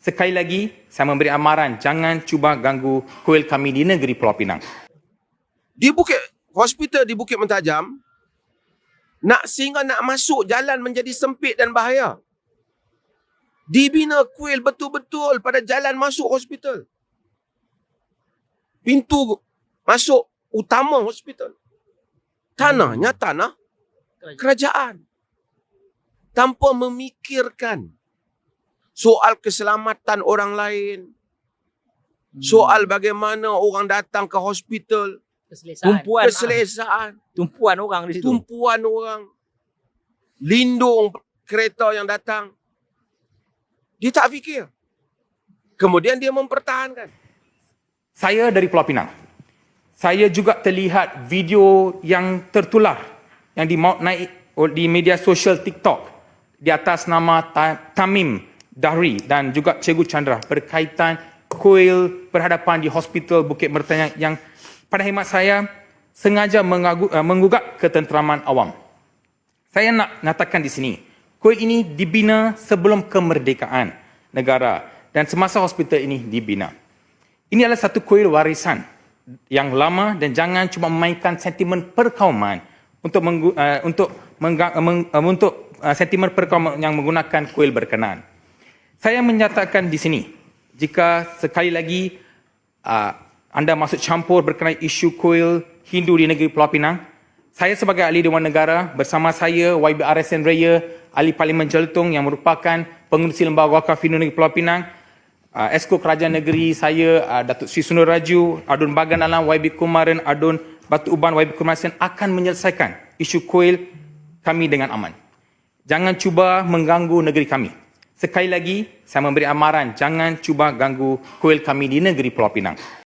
Sekali lagi, saya memberi amaran, jangan cuba ganggu kuil kami di negeri Pulau Pinang. Di hospital di Bukit Mentajam, sehingga nak masuk jalan menjadi sempit dan bahaya. Dibina kuil betul-betul pada jalan masuk hospital. Pintu masuk utama hospital. Tanahnya tanah kerajaan. Tanpa memikirkan soal keselamatan orang lain. Soal bagaimana orang datang ke hospital. Keselesaan. Tumpuan orang di situ. Tumpuan orang. Lindung kereta yang datang. Dia tak fikir. Kemudian dia mempertahankan. Saya dari Pulau Pinang. Saya juga terlihat video yang tertular yang naik di media sosial TikTok di atas nama Tamim Dahri dan juga Cikgu Chandra berkaitan kuil berhadapan di Hospital Bukit Mentajam yang pada khidmat saya sengaja menggugat ketenteraman awam. Saya nak nyatakan di sini, kuil ini dibina sebelum kemerdekaan negara dan semasa hospital ini dibina. Ini adalah satu kuil warisan yang lama dan jangan cuma memainkan sentimen perkauman untuk sentimen perkauman yang menggunakan kuil berkenaan. Saya menyatakan di sini, jika sekali lagi anda masuk campur berkenaan isu kuil Hindu di negeri Pulau Pinang, saya sebagai ahli Dewan Negara bersama saya YB-RSN Raya, ahli Parlimen Jelutong yang merupakan pengurusi Lembaga Wakaf Hindu Negeri Pulau Pinang, Esko Kerajaan Negeri saya, Datuk Sri Sundaraju, Adun Bagan Alam, YB Kumaran, Adun Batu Uban, YB Kumaran akan menyelesaikan isu kuil kami dengan aman. Jangan cuba mengganggu negeri kami. Sekali lagi, saya memberi amaran, jangan cuba ganggu kuil kami di negeri Pulau Pinang.